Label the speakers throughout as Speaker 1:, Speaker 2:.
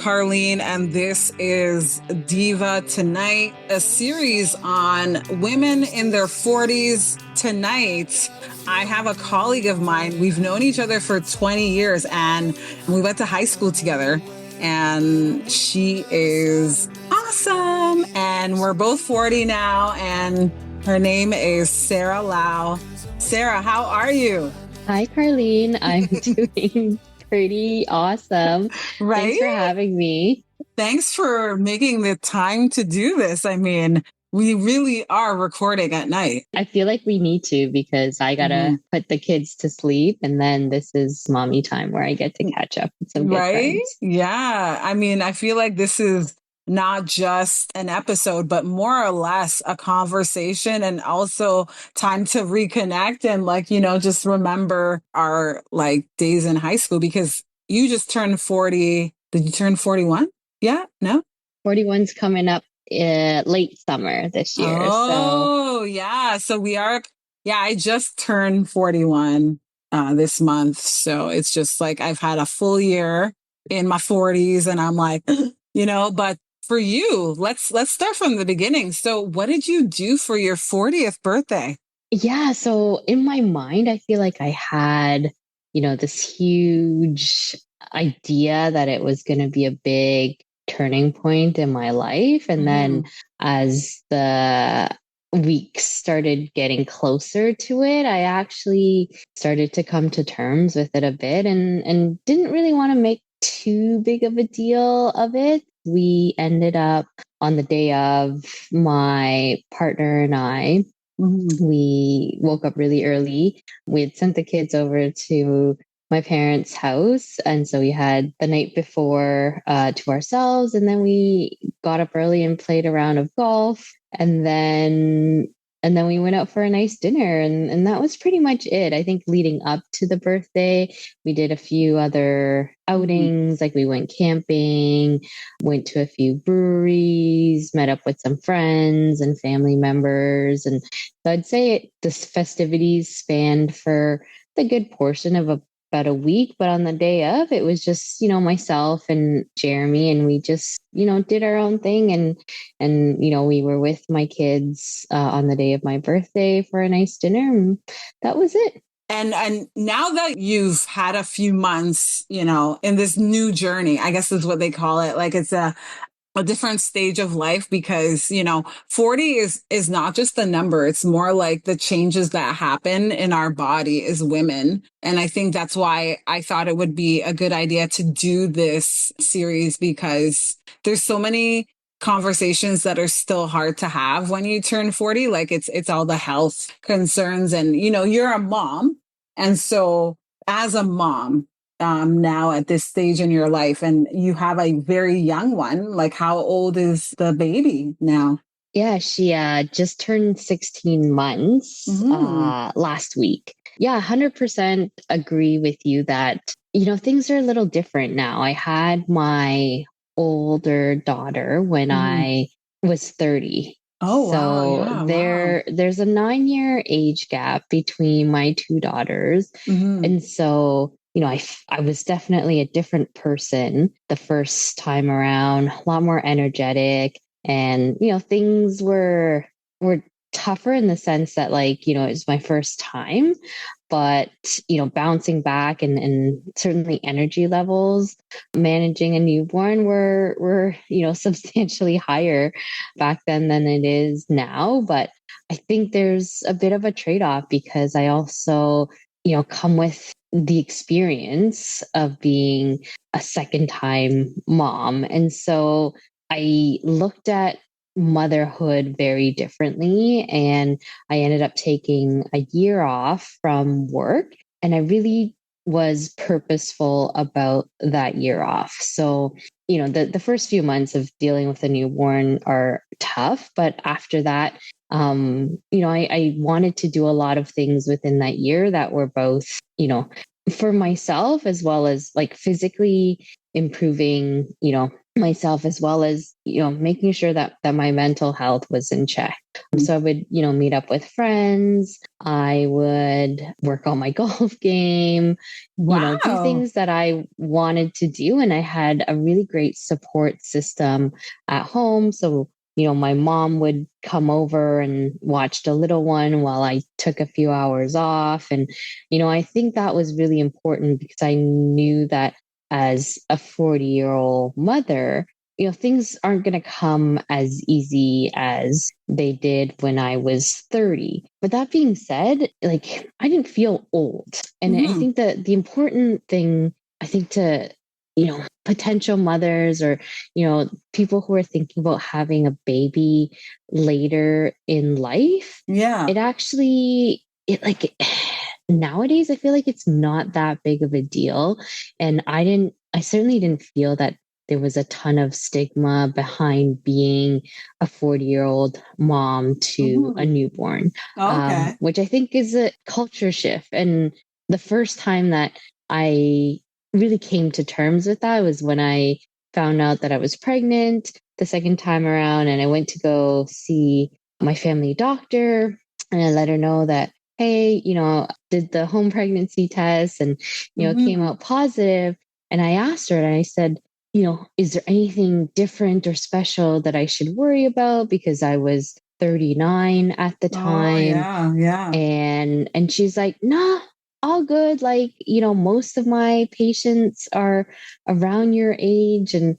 Speaker 1: Carlene, and this is Diva Tonight, a series on women in their 40s. Tonight, I have a colleague of mine. We've known each other for 20 years, and we went to high school together, and she is awesome. And we're both 40 now, and her name is Sarah Lau. Sarah, how are you?
Speaker 2: Hi, Carlene. I'm doing pretty awesome.
Speaker 1: Right?
Speaker 2: Thanks for having me.
Speaker 1: Thanks for making the time to do this. I mean, we really are recording at night.
Speaker 2: I feel like we need to because I gotta put the kids to sleep, and then this is mommy time where I get to catch up with some good friends.
Speaker 1: Yeah. I mean, I feel like this is not just an episode, but more or less a conversation and also time to reconnect and just remember our days in high school, because you just turned 40. Did you turn 41? Yeah? No?
Speaker 2: 41's coming up late summer this year.
Speaker 1: Yeah. So we are, I just turned 41 this month. So it's just like I've had a full year in my 40s, and I'm like, but for you, let's start from the beginning. So what did you do for your 40th birthday?
Speaker 2: Yeah. So in my mind, I feel like I had, this huge idea that it was going to be a big turning point in my life. And then as the weeks started getting closer to it, I actually started to come to terms with it a bit and didn't really want to make too big of a deal of it. We ended up on the day of, my partner and I, we woke up really early. We had sent the kids over to my parents' house. And so we had the night before to ourselves. And then we got up early and played a round of golf. And then we went out for a nice dinner. And that was pretty much it. I think leading up to the birthday, we did a few other outings. Like we went camping, went to a few breweries, met up with some friends and family members. And so I'd say the festivities spanned for the good portion of about a week, but on the day of, it was just, myself and Jeremy, and we just, did our own thing. And we were with my kids on the day of my birthday for a nice dinner. And that was it.
Speaker 1: And now that you've had a few months, in this new journey, I guess is what they call it. Like it's a different stage of life, because 40 is not just the number. It's more like the changes that happen in our body as women. And I think that's why I thought it would be a good idea to do this series, because there's so many conversations that are still hard to have when you turn 40. Like it's all the health concerns, and you're a mom. And so as a mom, now at this stage in your life, and you have a very young one, like how old is the baby now?
Speaker 2: Yeah, she just turned 16 months last week. Yeah, 100% agree with you that, things are a little different now. I had my older daughter when I was 30.
Speaker 1: Oh,
Speaker 2: so
Speaker 1: wow. Yeah,
Speaker 2: there's a 9-year age gap between my two daughters. And so I was definitely a different person the first time around, a lot more energetic, and things were tougher in the sense that it was my first time, but bouncing back and certainly energy levels managing a newborn were substantially higher back then than it is now. But I think there's a bit of a trade-off, because I also come with the experience of being a second time mom. And so I looked at motherhood very differently, and I ended up taking a year off from work, and I really was purposeful about that year off. So, the first few months of dealing with a newborn are tough, but after that, I wanted to do a lot of things within that year that were both, for myself, as well as physically improving, myself, as well as, making sure that my mental health was in check. So I would, meet up with friends. I would work on my golf game, do
Speaker 1: Wow.
Speaker 2: things that I wanted to do. And I had a really great support system at home. So, my mom would come over and watch the little one while I took a few hours off. And, I think that was really important because I knew that as a 40-year-old mother, things aren't going to come as easy as they did when I was 30. But that being said, like, I didn't feel old. And I
Speaker 1: Hmm.
Speaker 2: think that the important thing, I think, to, potential mothers, or, people who are thinking about having a baby later in life,
Speaker 1: Yeah.
Speaker 2: it actually, it like, nowadays I feel like it's not that big of a deal. And I certainly didn't feel that there was a ton of stigma behind being a 40-year-old mom to a
Speaker 1: Hmm.
Speaker 2: newborn,
Speaker 1: Okay.
Speaker 2: which I think is a culture shift. And the first time that I really came to terms with that was when I found out that I was pregnant the second time around. And I went to go see my family doctor, and I let her know that, hey, did the home pregnancy test, and, came
Speaker 1: Hmm.
Speaker 2: out positive. And I asked her, and I said, is there anything different or special that I should worry about? Because I was 39 at the
Speaker 1: Oh,
Speaker 2: time.
Speaker 1: yeah. Yeah.
Speaker 2: And she's like, nah, all good. Like, most of my patients are around your age and,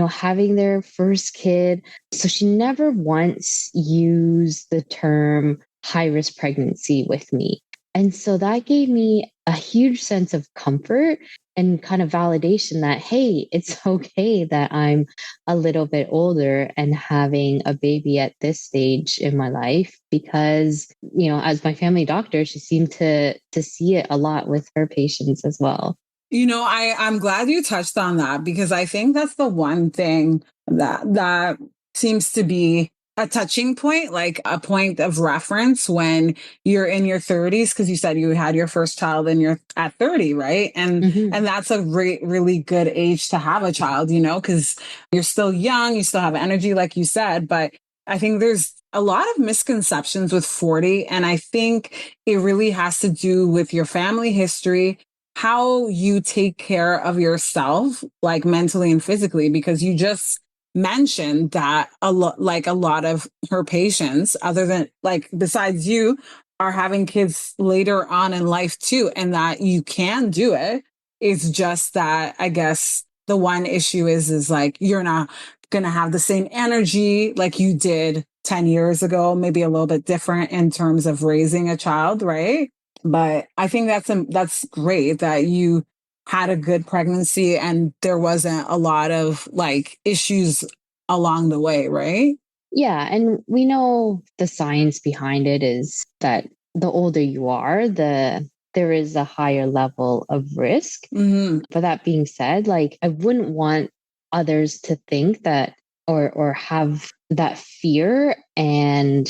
Speaker 2: having their first kid. So she never once used the term high risk pregnancy with me. And so that gave me a huge sense of comfort and kind of validation that, hey, it's okay that I'm a little bit older and having a baby at this stage in my life, because, as my family doctor, she seemed to see it a lot with her patients as well.
Speaker 1: I'm glad you touched on that because I think that's the one thing that seems to be a touching point, like a point of reference when you're in your 30s, because you said you had your first child and you're at 30, right? And
Speaker 2: Hmm.
Speaker 1: that's a really good age to have a child, because you're still young, you still have energy, like you said, but I think there's a lot of misconceptions with 40. And I think it really has to do with your family history, how you take care of yourself, like mentally and physically, because you just mentioned that a lot of her patients, other than like besides you, are having kids later on in life too, and that you can do it. It's just that I guess the one issue is like you're not gonna have the same energy like you did 10 years ago, maybe a little bit different in terms of raising a child, right? But I think that's great that you had a good pregnancy and there wasn't a lot of like issues along the way, right?
Speaker 2: Yeah. And we know the science behind it is that the older you are, there is a higher level of risk.
Speaker 1: Hmm.
Speaker 2: But that being said, like, I wouldn't want others to think that, or have that fear and,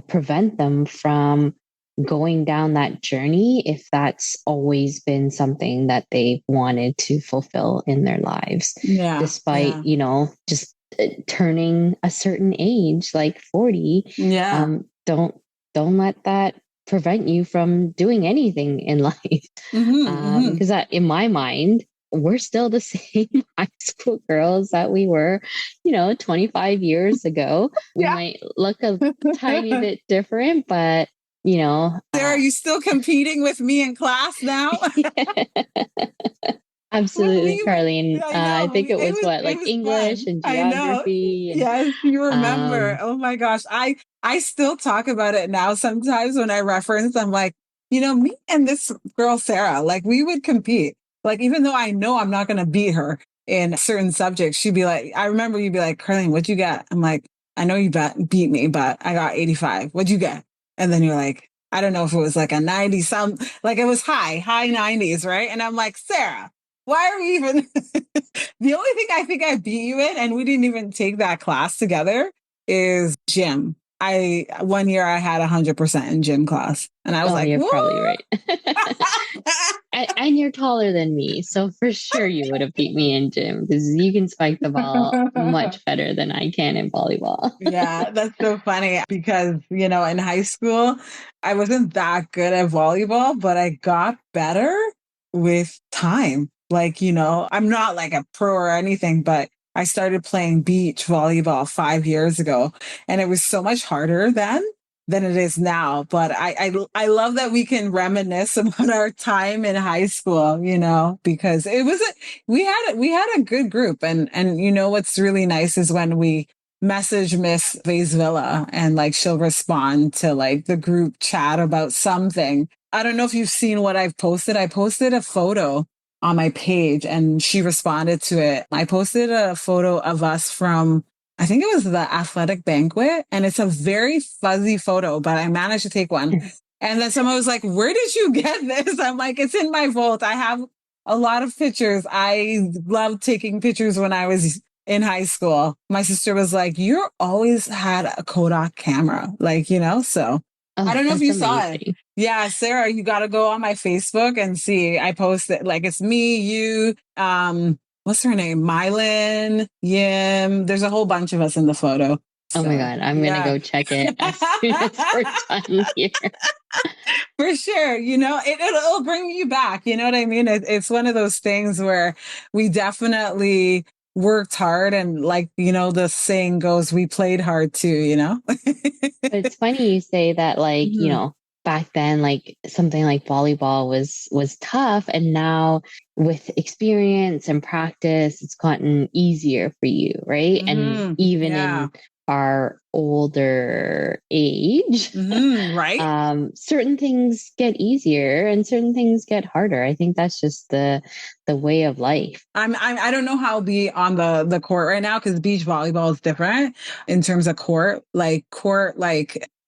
Speaker 2: prevent them from going down that journey if that's always been something that they wanted to fulfill in their lives,
Speaker 1: Yeah,
Speaker 2: despite,
Speaker 1: yeah,
Speaker 2: just turning a certain age, like 40.
Speaker 1: yeah.
Speaker 2: Don't let that prevent you from doing anything in life.
Speaker 1: Hmm. Hmm.
Speaker 2: Because in my mind, we're still the same high school girls that we were, 25 years ago. We
Speaker 1: Yeah.
Speaker 2: might look a tiny bit different, but, you know,
Speaker 1: Sarah, are
Speaker 2: uh,
Speaker 1: you still competing with me in class now? When
Speaker 2: absolutely,
Speaker 1: we were,
Speaker 2: Carlene.
Speaker 1: I
Speaker 2: I
Speaker 1: know
Speaker 2: think it was what,
Speaker 1: it
Speaker 2: like
Speaker 1: was
Speaker 2: English
Speaker 1: fun.
Speaker 2: and
Speaker 1: I know.
Speaker 2: geography, and
Speaker 1: Yes, you remember.
Speaker 2: um,
Speaker 1: Oh my gosh. I still talk about it now sometimes when I reference, I'm like, me and this girl Sarah, like we would compete. Like even though I know I'm not gonna beat her in certain subjects, she'd be like, I remember you'd be like, Carlene, what'd you get? I'm like, I know you beat me, but I got 85. What'd you get? And then you're like, I don't know if it was like a 90 some, like it was high 90s, right? And I'm like, Sarah, why are we even the only thing I think I beat you in, and we didn't even take that class together, is gym. I one year I had 100% in gym class, and I was
Speaker 2: Oh,
Speaker 1: like,
Speaker 2: you're probably
Speaker 1: "What?"
Speaker 2: right. And you're taller than me. So for sure you would have beat me in gym because you can spike the ball much better than I can in volleyball.
Speaker 1: Yeah, that's so funny because, in high school, I wasn't that good at volleyball, but I got better with time. Like, I'm not like a pro or anything, but I started playing beach volleyball 5 years ago, and it was so much harder then than it is now. But I love that we can reminisce about our time in high school, because we had a good group, and what's really nice is when we message Miss Villa and like she'll respond to like the group chat about something. I don't know if you've seen what I've posted. I posted a photo on my page and she responded to it. I posted a photo of us from, I think it was the athletic banquet, and it's a very fuzzy photo, but I managed to take one. And then someone was like, "Where did you get this?" I'm like, "It's in my vault. I have a lot of pictures. I loved taking pictures when I was in high school." My sister was like, "You always had a Kodak camera." Like, so I
Speaker 2: Oh,
Speaker 1: don't know if
Speaker 2: that's
Speaker 1: you saw it.
Speaker 2: amazing.
Speaker 1: Yeah, Sarah, you got to go on my Facebook and see. I posted like it's me, you, what's her name? Mylan, Yim. There's a whole bunch of us in the photo.
Speaker 2: Oh my
Speaker 1: So,
Speaker 2: God. I'm going to
Speaker 1: yeah.
Speaker 2: go check it as soon as we're done here.
Speaker 1: For sure. It'll bring you back. You know what I mean? It's one of those things where we definitely worked hard, and like, the saying goes, we played hard too,
Speaker 2: But it's funny you say that, like,
Speaker 1: Mhm.
Speaker 2: back then, like something like volleyball was tough. And now with experience and practice, it's gotten easier for you, right? And even
Speaker 1: Yeah.
Speaker 2: in our older age,
Speaker 1: Right.
Speaker 2: certain things get easier and certain things get harder. I think that's just the way of life.
Speaker 1: I don't know how I'll be on the court right now because beach volleyball is different in terms of court, like,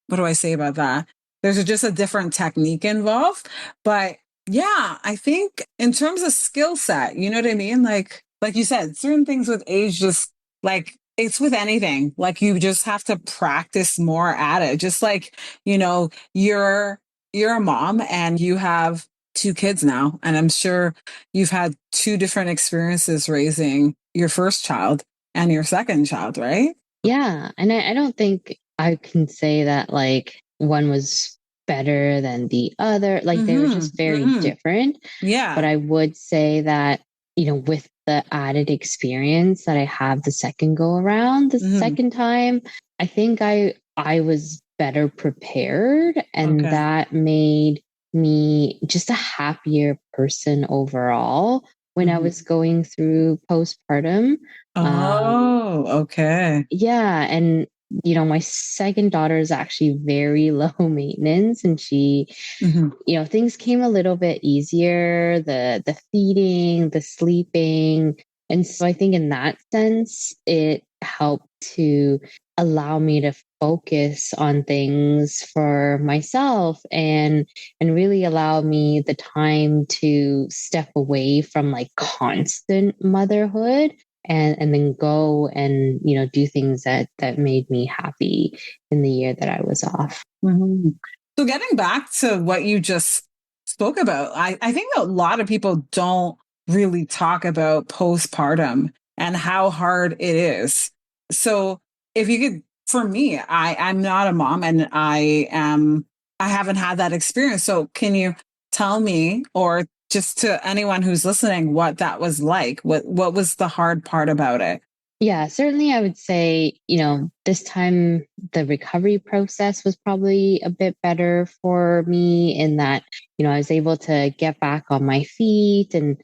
Speaker 1: what do I say about that? There's just a different technique involved. But yeah, I think in terms of skill set, you know what I mean? Like you said, certain things with age, just like it's with anything. Like you just have to practice more at it. Just like, you're a mom and you have two kids now, and I'm sure you've had two different experiences raising your first child and your second child, right?
Speaker 2: Yeah. And I don't think I can say that like one was better than the other. Like they were just very different. But
Speaker 1: Yeah.
Speaker 2: I would say that, with the added experience that I have the second go around, the
Speaker 1: hmm
Speaker 2: second time, I think I was better prepared, and
Speaker 1: Okay.
Speaker 2: that made me just a happier person overall when I
Speaker 1: hmm
Speaker 2: was going through postpartum. Um,
Speaker 1: Oh, okay.
Speaker 2: yeah. And, my second daughter is actually very low maintenance, and she,
Speaker 1: hmm
Speaker 2: things came a little bit easier, the feeding, the sleeping. And so I think in that sense, it helped to allow me to focus on things for myself, and really allow me the time to step away from like constant motherhood, and then go and do things that made me happy in the year that I was off.
Speaker 1: hmm So getting back to what you just spoke about, I think a lot of people don't really talk about postpartum and how hard it is. So if you could, for me, I'm not a mom and I haven't had that experience. So can you tell me, or just to anyone who's listening, what that was like? What was the hard part about it?
Speaker 2: Yeah, certainly I would say, this time the recovery process was probably a bit better for me in that, I was able to get back on my feet and,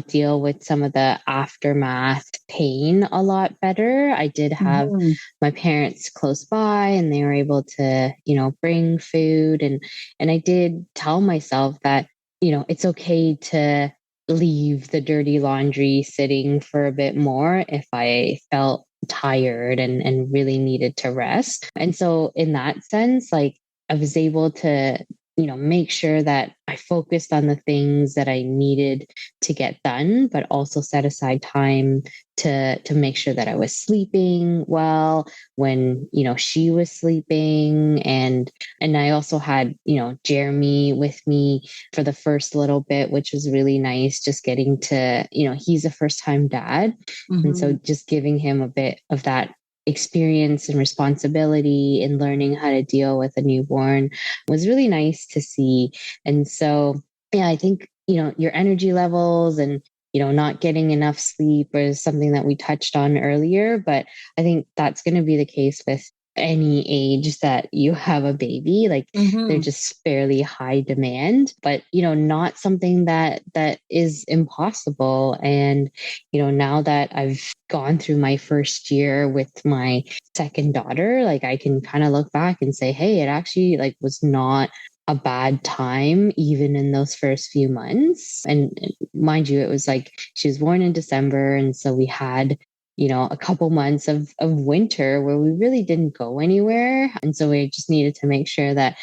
Speaker 2: deal with some of the aftermath pain a lot better. I did have
Speaker 1: Mhm.
Speaker 2: my parents close by, and they were able to, bring food, and I did tell myself that, it's okay to leave the dirty laundry sitting for a bit more if I felt tired and really needed to rest. And so, in that sense, like I was able to, make sure that I focused on the things that I needed to get done, but also set aside time to make sure that I was sleeping well when, she was sleeping. And I also had, Jeremy with me for the first little bit, which was really nice, just getting to, he's a first time dad. And so
Speaker 1: Mm-hmm.
Speaker 2: just giving him a bit of that experience and responsibility in learning how to deal with a newborn was really nice to see. And so, yeah, I think, your energy levels and, not getting enough sleep is something that we touched on earlier. But I think that's going to be the case with any age that you have a baby. Like they're
Speaker 1: Mm-hmm.
Speaker 2: just fairly high demand, but not something that is impossible. And now that I've gone through my first year with my second daughter, like I can kind of look back and say, hey, it actually like was not a bad time even in those first few months. And mind you, it was like she was born in December, and so we had a couple months of winter where we really didn't go anywhere. And so we just needed to make sure that,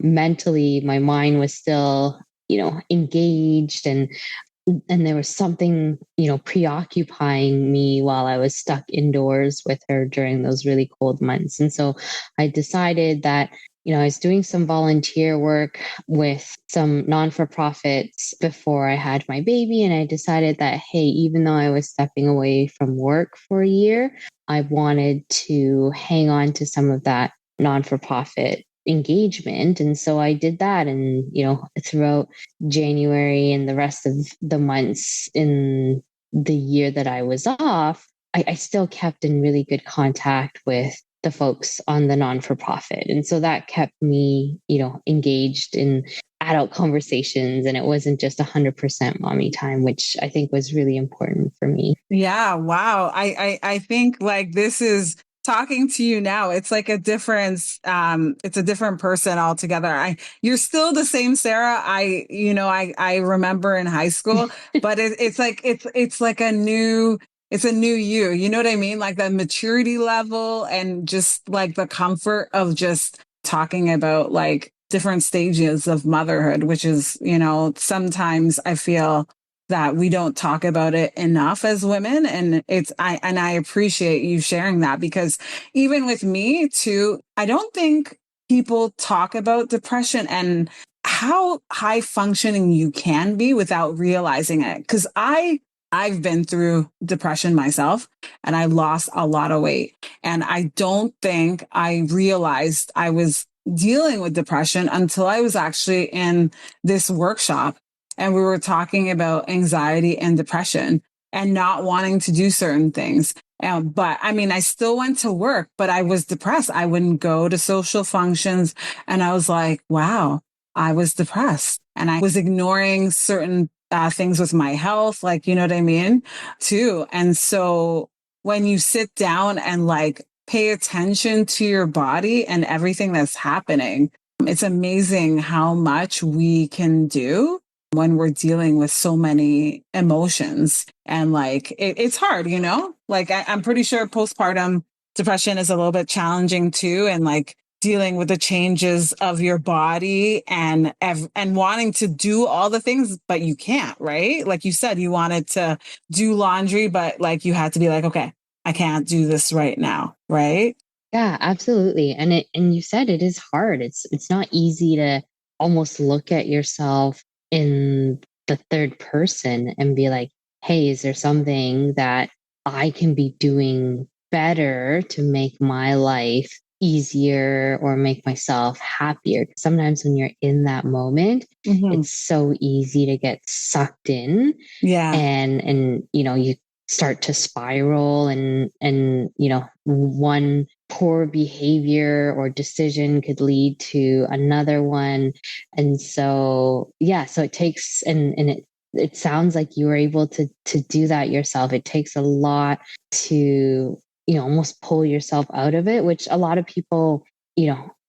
Speaker 2: mentally my mind was still, engaged, and there was something, preoccupying me while I was stuck indoors with her during those really cold months. And so I decided that, I was doing some volunteer work with some non-for-profits before I had my baby. And I decided that, hey, even though I was stepping away from work for a year, I wanted to hang on to some of that non-for-profit engagement. And so I did that. And, throughout January and the rest of the months in the year that I was off, I still kept in really good contact with the folks on the non for profit. And so that kept me, engaged in adult conversations. And it wasn't just 100% mommy time, which I think was really important for me.
Speaker 1: Yeah. Wow. I think like this is talking to you now. It's like a difference. It's a different person altogether. You're still the same Sarah. I remember in high school, but it's like it's a new you. You know what I mean? Like the maturity level and just like the comfort of just talking about like different stages of motherhood, which is, sometimes I feel that we don't talk about it enough as women. And I appreciate you sharing that because even with me too, I don't think people talk about depression and how high functioning you can be without realizing it. Cause I've been through depression myself and I lost a lot of weight. And I don't think I realized I was dealing with depression until I was actually in this workshop and we were talking about anxiety and depression and not wanting to do certain things. But I mean, I still went to work, but I was depressed. I wouldn't go to social functions. And I was like, wow, I was depressed and I was ignoring certain things with my health, like, you know what I mean? Too. And so when you sit down and like pay attention to your body and everything that's happening, it's amazing how much we can do when we're dealing with so many emotions. And like, it's hard, like I'm pretty sure postpartum depression is a little bit challenging too. And like, dealing with the changes of your body and wanting to do all the things but you can't, right? Like you said, you wanted to do laundry but like you had to be like, okay, I can't do this right now, right?
Speaker 2: Yeah, absolutely. And you said it is hard. It's not easy to almost look at yourself in the third person and be like, "Hey, is there something that I can be doing better to make my life easier or make myself happier?" Sometimes when you're in that moment,
Speaker 1: Mm-hmm.
Speaker 2: it's so easy to get sucked in
Speaker 1: Yeah.
Speaker 2: and you start to spiral and one poor behavior or decision could lead to another one. And so yeah, so it takes and it sounds like you were able to do that yourself. It takes a lot to almost pull yourself out of it, which a lot of people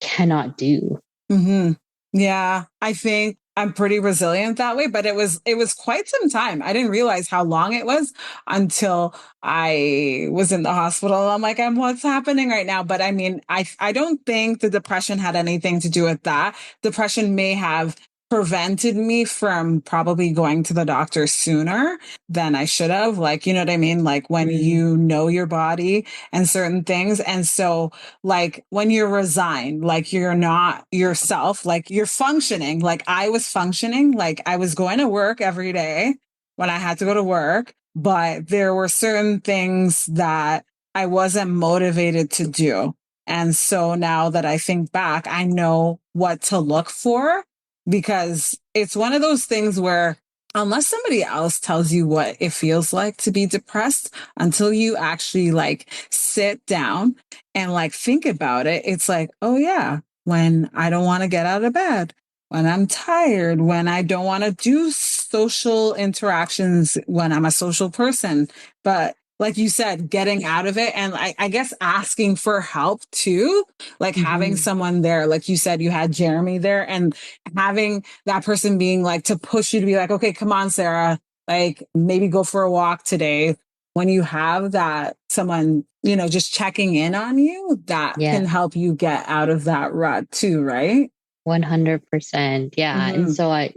Speaker 2: cannot do.
Speaker 1: Mm-hmm. Yeah, I think I'm pretty resilient that way, but it was quite some time. I didn't realize how long it was until I was in the hospital. I'm like, what's happening right now? But I mean, I don't think the depression had anything to do with that. Depression may have prevented me from probably going to the doctor sooner than I should have. Like, you know what I mean? Like when you know your body and certain things. And so like when you're resigned, like you're not yourself, like you're functioning, like I was functioning, like I was going to work every day when I had to go to work, but there were certain things that I wasn't motivated to do. And so now that I think back, I know what to look for because it's one of those things where unless somebody else tells you what it feels like to be depressed, until you actually like sit down and like think about it, it's like, oh yeah, when I don't want to get out of bed, when I'm tired, when I don't want to do social interactions, when I'm a social person. But like you said, getting out of it and I guess asking for help too, like having
Speaker 2: Mm-hmm.
Speaker 1: someone there, like you said, you had Jeremy there and having that person being like to push you to be like, okay, come on, Sarah, like maybe go for a walk today. When you have that someone, you know, just checking in on you, that
Speaker 2: Yeah.
Speaker 1: can help you get out of that rut too, right?
Speaker 2: 100%. Yeah. And
Speaker 1: Mm-hmm.
Speaker 2: so I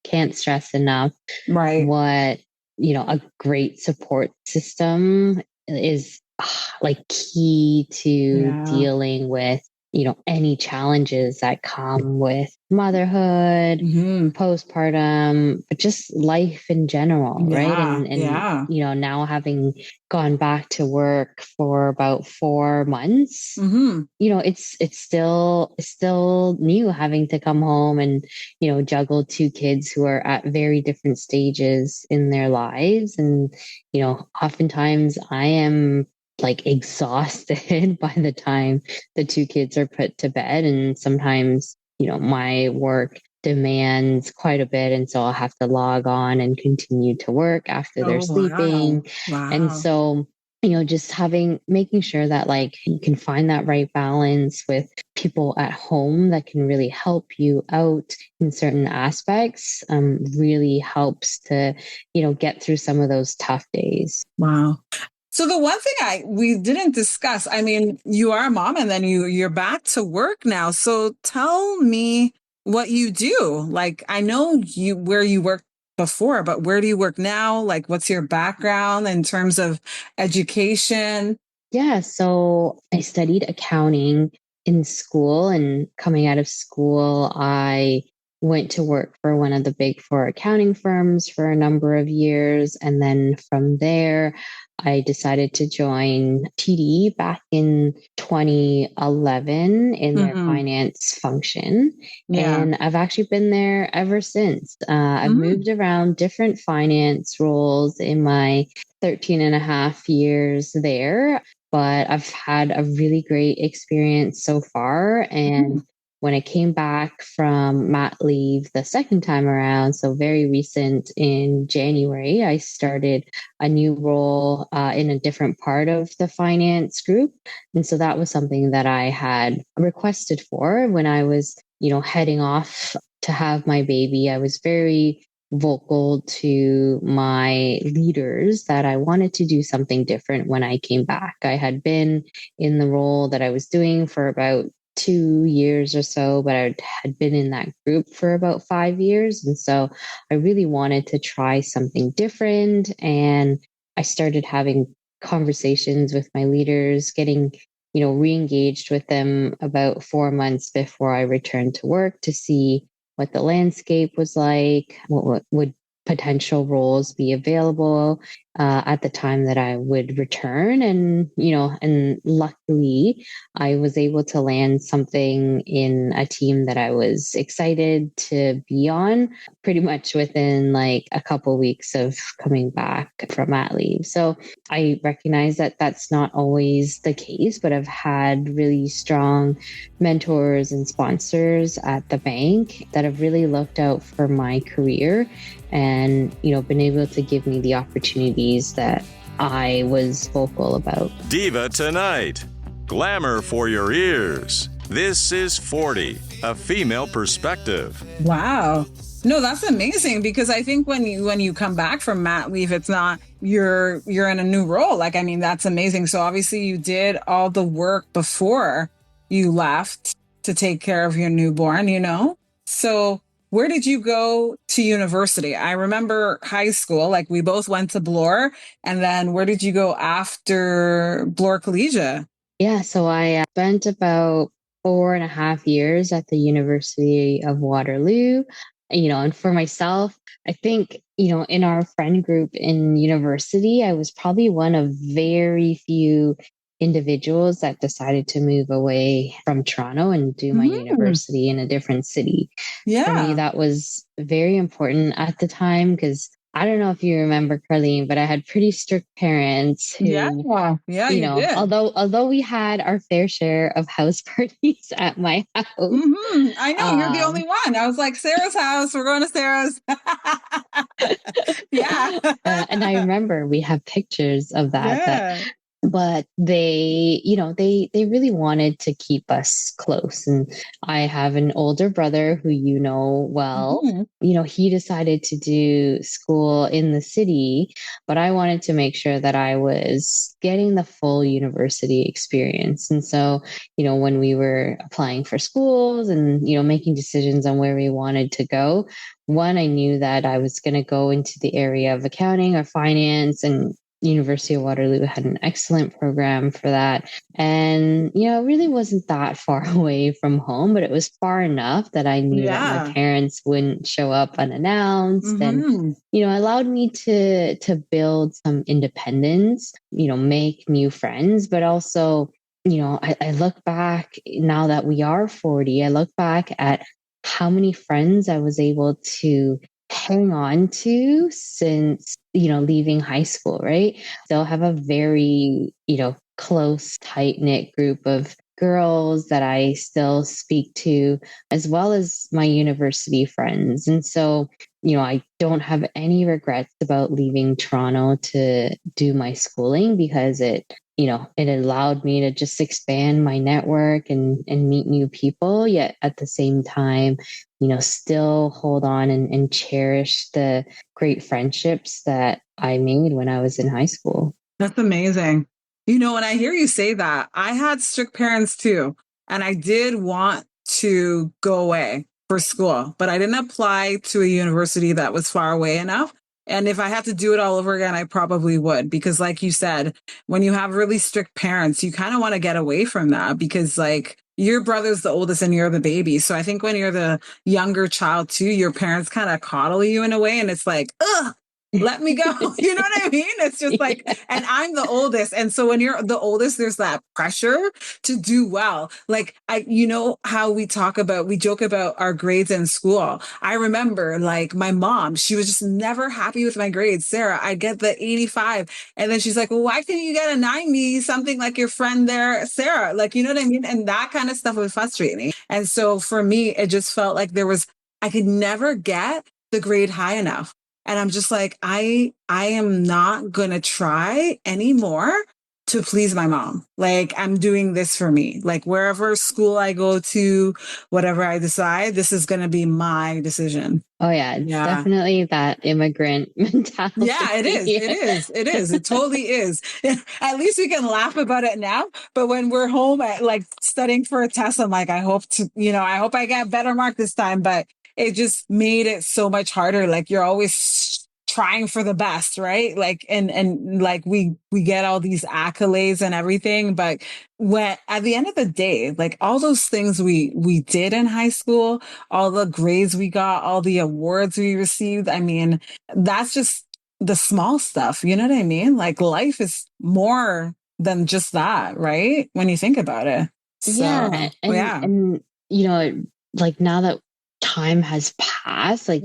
Speaker 2: can't stress enough
Speaker 1: Right.
Speaker 2: what, a great support system is like key to
Speaker 1: Yeah.
Speaker 2: dealing with, any challenges that come with motherhood,
Speaker 1: Mm-hmm.
Speaker 2: postpartum, but just life in general, right?
Speaker 1: Yeah.
Speaker 2: And
Speaker 1: Yeah.
Speaker 2: now having gone back to work for about 4 months,
Speaker 1: Mm-hmm.
Speaker 2: it's still new having to come home and juggle two kids who are at very different stages in their lives. And oftentimes I am like exhausted by the time the two kids are put to bed, and sometimes my work demands quite a bit, and so I'll have to log on and continue to work after they're
Speaker 1: Oh, wow.
Speaker 2: sleeping. And
Speaker 1: Wow.
Speaker 2: so just making sure that like you can find that right balance with people at home that can really help you out in certain aspects, really helps to get through some of those tough days.
Speaker 1: Wow. So the one thing we didn't discuss, I mean, you are a mom and then you're back to work now. So tell me what you do. Like I know you where you worked before, but where do you work now? Like what's your background in terms of education?
Speaker 2: Yeah, so I studied accounting in school, and coming out of school, I went to work for one of the big four accounting firms for a number of years. And then from there, I decided to join TD back in 2011 in their
Speaker 1: Mm-hmm.
Speaker 2: finance function.
Speaker 1: Yeah.
Speaker 2: And I've actually been there ever since. I've
Speaker 1: Mm-hmm.
Speaker 2: moved around different finance roles in my 13 and a half years there, but I've had a really great experience so far.
Speaker 1: Mm-hmm.
Speaker 2: And when I came back from mat leave the second time around, so very recent in January, I started a new role in a different part of the finance group. And so that was something that I had requested for when I was, heading off to have my baby. I was very vocal to my leaders that I wanted to do something different when I came back. I had been in the role that I was doing for about 2 years or so, but I had been in that group for about 5 years. And so I really wanted to try something different. And I started having conversations with my leaders, getting re-engaged with them about 4 months before I returned to work to see what the landscape was like, what would potential roles be available at the time that I would return. And, and luckily I was able to land something in a team that I was excited to be on pretty much within like a couple weeks of coming back from mat leave. So I recognize that that's not always the case, but I've had really strong mentors and sponsors at the bank that have really looked out for my career and, been able to give me the opportunities that I was vocal about.
Speaker 3: Diva Tonight. Glamour for your ears. This is 40, a female perspective.
Speaker 1: Wow. No, that's amazing because I think when you come back from mat leave, it's not you're in a new role. Like, I mean, that's amazing. So obviously you did all the work before you left to take care of your newborn, you know? So where did you go to university? I remember high school, like we both went to Bloor. And then where did you go after Bloor Collegiate?
Speaker 2: Yeah, so I spent about 4.5 years at the University of Waterloo. And for myself, I think, in our friend group in university, I was probably one of very few individuals that decided to move away from Toronto and do my university in a different city. For me,
Speaker 1: Yeah.
Speaker 2: that was very important at the time because I don't know if you remember, Carlene, but I had pretty strict parents
Speaker 1: Yeah.
Speaker 2: who,
Speaker 1: Yeah, you did.
Speaker 2: although we had our fair share of house parties at my house.
Speaker 1: I know you're the only one. I was like, Sarah's house. We're going to Sarah's. Yeah.
Speaker 2: And I remember we have pictures of that.
Speaker 1: Yeah.
Speaker 2: But they really wanted to keep us close. And I have an older brother who well. He decided to do school in the city, but I wanted to make sure that I was getting the full university experience. And so, when we were applying for schools and, making decisions on where we wanted to go, one, I knew that I was going to go into the area of accounting or finance, and University of Waterloo had an excellent program for that. And, it really wasn't that far away from home, but it was far enough that I knew that my parents wouldn't show up unannounced. And, allowed me to build some independence, make new friends, but also, I look back now that we are 40, I look back at how many friends I was able to hang on to since, leaving high school, right? Still have a very, close, tight knit group of girls that I still speak to, as well as my university friends. And so, I don't have any regrets about leaving Toronto to do my schooling because it allowed me to just expand my network and meet new people, yet at the same time, still hold on and cherish the great friendships that I made when I was in high school.
Speaker 1: That's amazing. When I hear you say that, I had strict parents too, and I did want to go away for school, but I didn't apply to a university that was far away enough. And if I had to do it all over again, I probably would, because like you said, when you have really strict parents, you kind of want to get away from that because like your brother's the oldest and you're the baby. So I think when you're the younger child too, your parents kind of coddle you in a way. And it's like, ugh, let me go. You know what I mean? It's just like, and I'm the oldest. And so when you're the oldest, there's that pressure to do well. Like how we joke about our grades in school. I remember like my mom, she was just never happy with my grades. Sarah, I get the 85. And then she's like, well, why can't you get a 90? Something like your friend there, Sarah, like, you know what I mean? And that kind of stuff would frustrate me. And so for me, it just felt like I could never get the grade high enough. And I'm just like, I am not going to try anymore to please my mom. Like I'm doing this for me, like wherever school I go to, whatever I decide, this is going to be my decision.
Speaker 2: Oh yeah. It's definitely that immigrant mentality.
Speaker 1: Yeah, it is. It is. It is. It totally is. At least we can laugh about it now. But when we're home at like studying for a test, I'm like, I hope I get a better mark this time. But it just made it so much harder. Like you're always trying for the best, right? Like, and like we get all these accolades and everything. But when at the end of the day, like all those things we did in high school, all the grades we got, all the awards we received, I mean, that's just the small stuff. You know what I mean? Like life is more than just that, right? When you think about it. So,
Speaker 2: yeah. And like now that time has passed, like,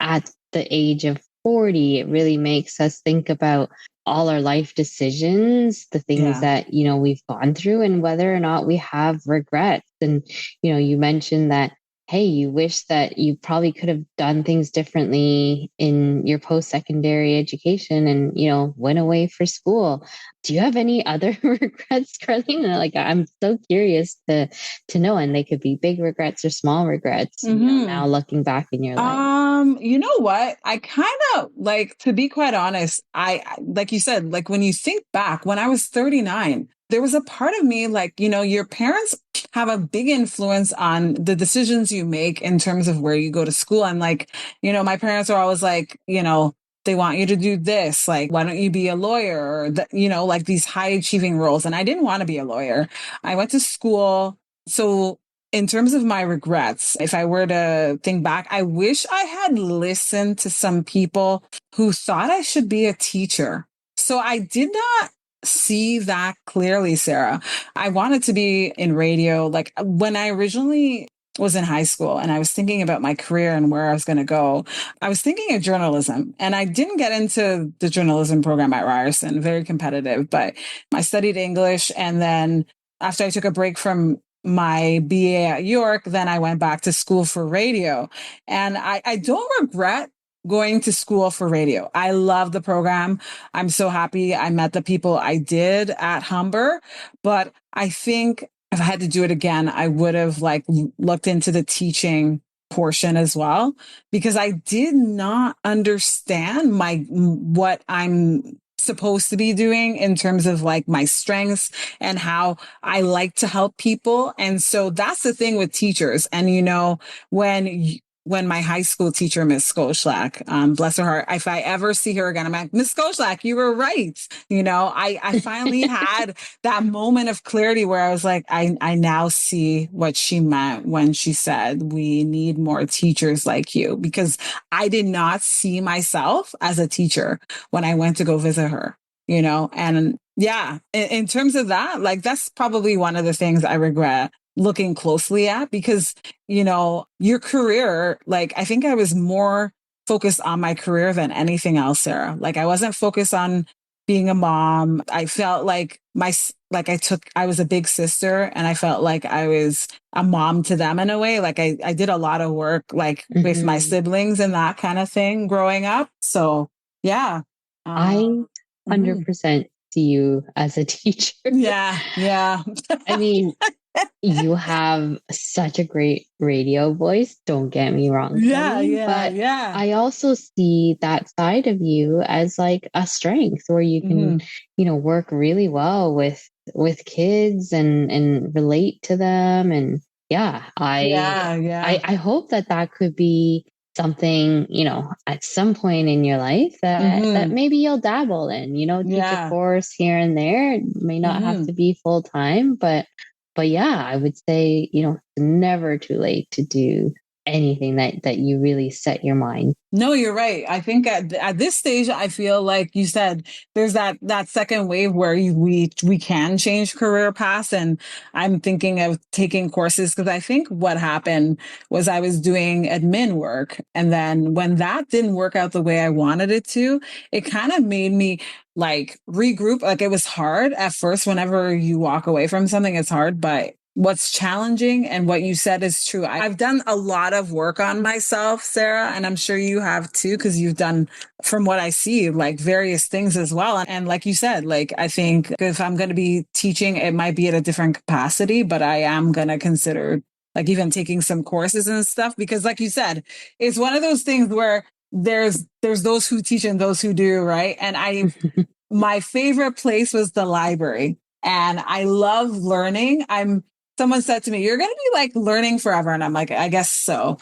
Speaker 2: at the age of 40, it really makes us think about all our life decisions, the things that, we've gone through and whether or not we have regrets. And, you mentioned that, hey, you wish that you probably could have done things differently in your post-secondary education and, went away for school. Do you have any other regrets, Carlene? Like, I'm so curious to know, and they could be big regrets or small regrets, now looking back in your life.
Speaker 1: You know what? I kind of like, to be quite honest, I, like you said, like when you think back when I was 39, there was a part of me like, your parents have a big influence on the decisions you make in terms of where you go to school. And like, my parents are always like, they want you to do this. Like, why don't you be a lawyer? Or like these high achieving roles. And I didn't want to be a lawyer. I went to school. So in terms of my regrets, if I were to think back, I wish I had listened to some people who thought I should be a teacher. So I did not see that clearly, Sarah. I wanted to be in radio. Like when I originally was in high school and I was thinking about my career and where I was going to go, I was thinking of journalism, and I didn't get into the journalism program at Ryerson, very competitive, but I studied English. And then after I took a break from my BA at York, then I went back to school for radio. And I don't regret going to school for radio. I love the program. I'm so happy I met the people I did at Humber, but I think if I had to do it again, I would have like looked into the teaching portion as well, because I did not understand what I'm supposed to be doing in terms of like my strengths and how I like to help people. And so that's the thing with teachers. And when my high school teacher, Miss Skolschlak, bless her heart, if I ever see her again, I'm like, Miss Skolschlak, you were right. I finally had that moment of clarity where I was like, I now see what she meant when she said, we need more teachers like you, because I did not see myself as a teacher when I went to go visit her, and yeah, in terms of that, like, that's probably one of the things I regret looking closely at, because, your career, like, I think I was more focused on my career than anything else, Sarah. Like, I wasn't focused on being a mom. I felt like I was a big sister, and I felt like I was a mom to them in a way. Like I did a lot of work, like with my siblings and that kind of thing growing up. So yeah.
Speaker 2: I 100% see you as a teacher.
Speaker 1: Yeah. Yeah.
Speaker 2: I mean, you have such a great radio voice. Don't get me wrong.
Speaker 1: Yeah,
Speaker 2: Carlene,
Speaker 1: yeah,
Speaker 2: but
Speaker 1: yeah.
Speaker 2: I also see that side of you as like a strength where you can, work really well with kids and relate to them. And yeah, I hope that could be something, at some point in your life that maybe you'll dabble in, teach a course here and there. It may not have to be full time, but yeah, I would say, it's never too late to do anything that you really set your mind.
Speaker 1: No, you're right. I think at this stage, I feel like you said there's that second wave where we can change career paths. And I'm thinking of taking courses, because I think what happened was I was doing admin work. And then when that didn't work out the way I wanted it to, it kind of made me like regroup. Like, it was hard at first. Whenever you walk away from something, it's hard, but what's challenging and what you said is true. I've done a lot of work on myself, Sarah, and I'm sure you have too, because you've done, from what I see, like various things as well. And like you said, like, I think if I'm going to be teaching, it might be at a different capacity, but I am going to consider like even taking some courses and stuff, because like you said, it's one of those things where there's those who teach and those who do, right? And my favorite place was the library, and I love learning. Someone said to me, you're going to be like learning forever. And I'm like, I guess so,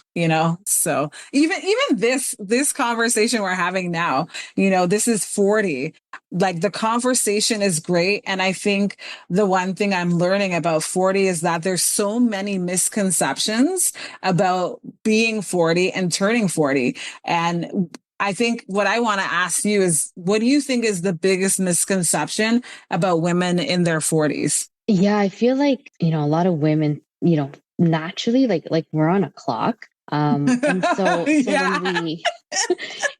Speaker 1: so even this conversation we're having now, this is 40, like the conversation is great. And I think the one thing I'm learning about 40 is that there's so many misconceptions about being 40 and turning 40. And I think what I want to ask you is, what do you think is the biggest misconception about women in their 40s?
Speaker 2: Yeah, I feel like, a lot of women, naturally, like we're on a clock. And so when we,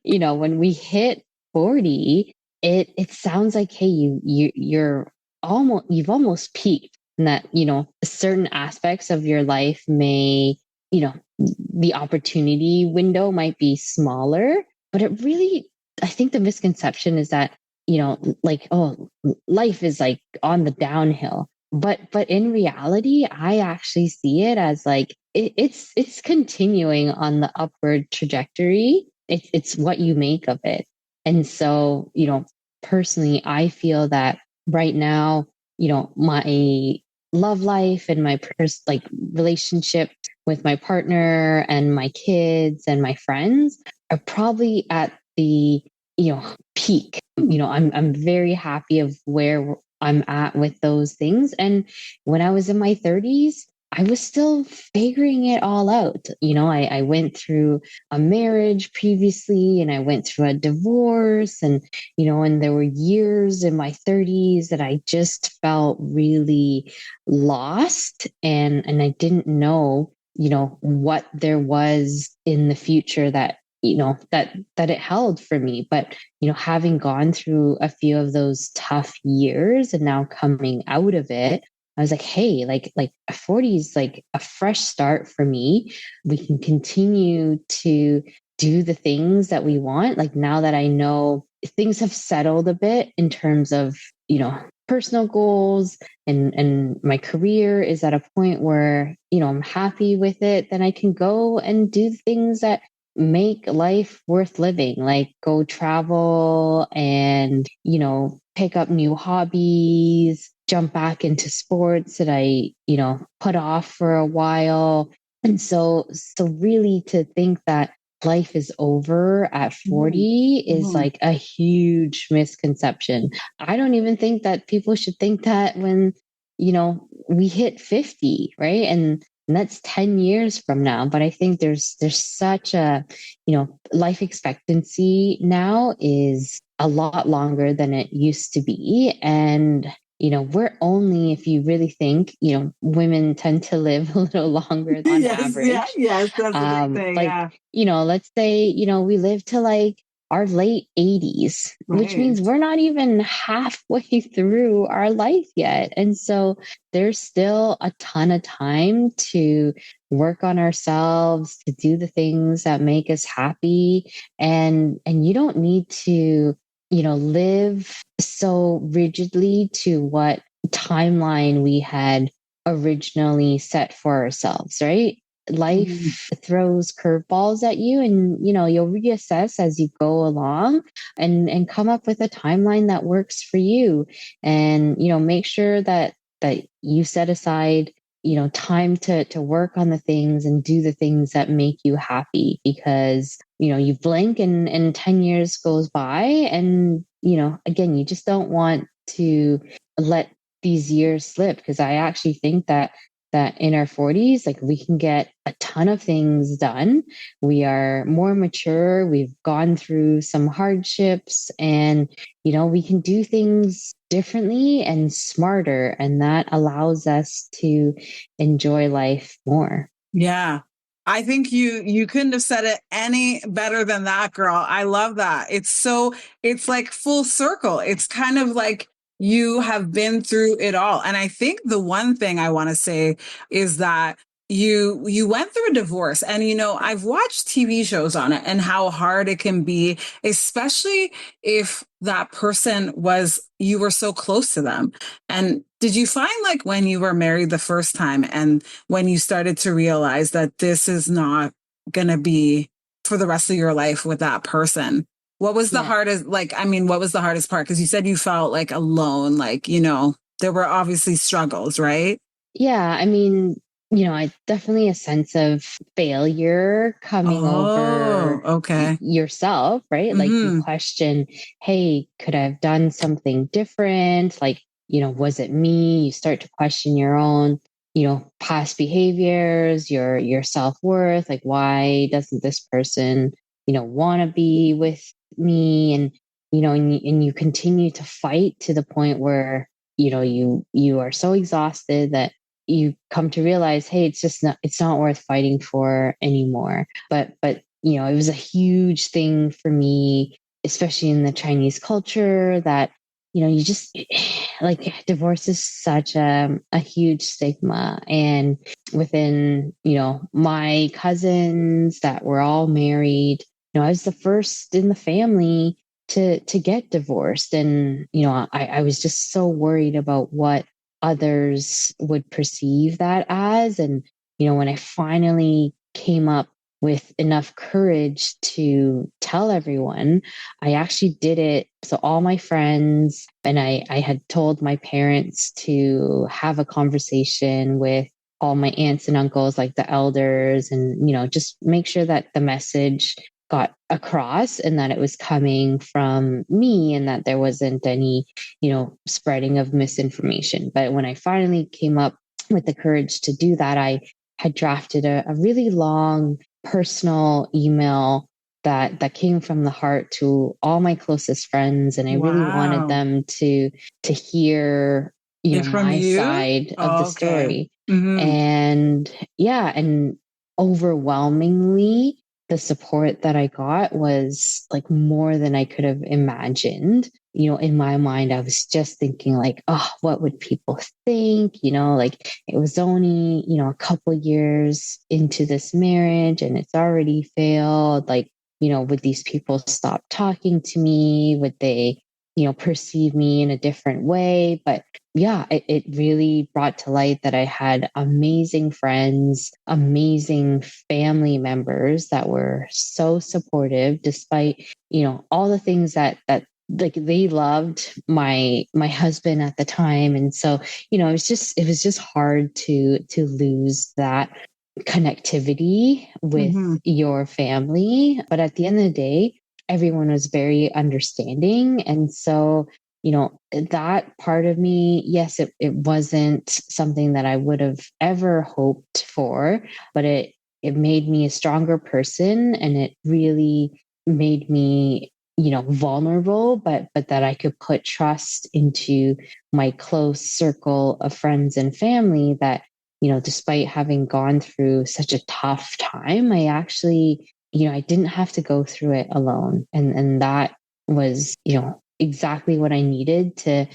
Speaker 2: when we hit 40, it sounds like, hey, you've almost peaked, and that, certain aspects of your life may, the opportunity window might be smaller, but it really, I think the misconception is that, like, oh, life is like on the downhill. But in reality, I actually see it as like it's continuing on the upward trajectory. It's what you make of it. And so, personally, I feel that right now, my love life and my like relationship with my partner and my kids and my friends are probably at the, peak. I'm very happy of where I'm at with those things. And when I was in my 30s, I was still figuring it all out. I went through a marriage previously and I went through a divorce and there were years in my 30s that I just felt really lost and I didn't know, what there was in the future that that it held for me. But having gone through a few of those tough years and now coming out of it, I was like, hey, like 40s, like a fresh start for me. We can continue to do the things that we want. Like now that I know things have settled a bit in terms of, personal goals and my career is at a point where, I'm happy with it, then I can go and do things that make life worth living, like go travel and, pick up new hobbies, jump back into sports that I, put off for a while. And so really to think that life is over at 40 is like a huge misconception. I don't even think that people should think that when, we hit 50, right? And that's 10 years from now. But I think there's such a, life expectancy now is a lot longer than it used to be. And, we're only, if you really think, women tend to live a little longer on average.
Speaker 1: Yes, that's a good thing.
Speaker 2: Let's say, we live to like our late 80s, which means we're not even halfway through our life yet. And so there's still a ton of time to work on ourselves, to do the things that make us happy. And you don't need to, live so rigidly to what timeline we had originally set for ourselves, right? Life throws curveballs at you and you'll reassess as you go along and come up with a timeline that works for you and make sure that you set aside time to work on the things and do the things that make you happy, because you blink and 10 years goes by and again, you just don't want to let these years slip, because I actually think that in our 40s, like we can get a ton of things done. We are more mature. We've gone through some hardships and, we can do things differently and smarter. And that allows us to enjoy life more.
Speaker 1: Yeah. I think you couldn't have said it any better than that, girl. I love that. It's like full circle. It's kind of like you have been through it all. And I think the one thing I want to say is that you went through a divorce and I've watched TV shows on it and how hard it can be, especially if that person you were so close to them. And did you find like when you were married the first time and when you started to realize that this is not going to be for the rest of your life with that person, what was the hardest, what was the hardest part? Because you said you felt like alone, there were obviously struggles, right?
Speaker 2: Yeah. I definitely a sense of failure coming over yourself, right? Like you question, hey, could I have done something different? Like, was it me? You start to question your own, past behaviors, your self-worth. Like, why doesn't this person, want to be with me? And, and you continue to fight to the point where, you are so exhausted that you come to realize, hey, it's not worth fighting for anymore. But it was a huge thing for me, especially in the Chinese culture, that, you just like divorce is such a huge stigma. And within, my cousins that were all married, I was the first in the family to get divorced. And, I was just so worried about what others would perceive that as. And, when I finally came up with enough courage to tell everyone, I actually did it. So all my friends, and I had told my parents to have a conversation with all my aunts and uncles, like the elders, and, just make sure that the message got across and that it was coming from me and that there wasn't any, spreading of misinformation. But when I finally came up with the courage to do that, I had drafted a really long personal email that came from the heart to all my closest friends, and I really wanted
Speaker 1: Wow.
Speaker 2: them to hear
Speaker 1: It's from
Speaker 2: my
Speaker 1: you?
Speaker 2: side of
Speaker 1: Oh,
Speaker 2: the
Speaker 1: okay.
Speaker 2: story.
Speaker 1: Mm-hmm.
Speaker 2: And yeah, and overwhelmingly the support that I got was like more than I could have imagined. In my mind, I was just thinking like, oh, what would people think? Like it was only, a couple years into this marriage and it's already failed. Like, would these people stop talking to me? Would they, perceive me in a different way? But yeah, it really brought to light that I had amazing friends, amazing family members that were so supportive despite, all the things that like they loved my husband at the time. And so, it was just hard to lose that connectivity with
Speaker 1: Mm-hmm.
Speaker 2: your family. But at the end of the day, everyone was very understanding. And so, that part of me, yes, it wasn't something that I would have ever hoped for, but it made me a stronger person, and it really made me, vulnerable, but that I could put trust into my close circle of friends and family that, despite having gone through such a tough time, I actually, I didn't have to go through it alone. And that was, exactly what I needed to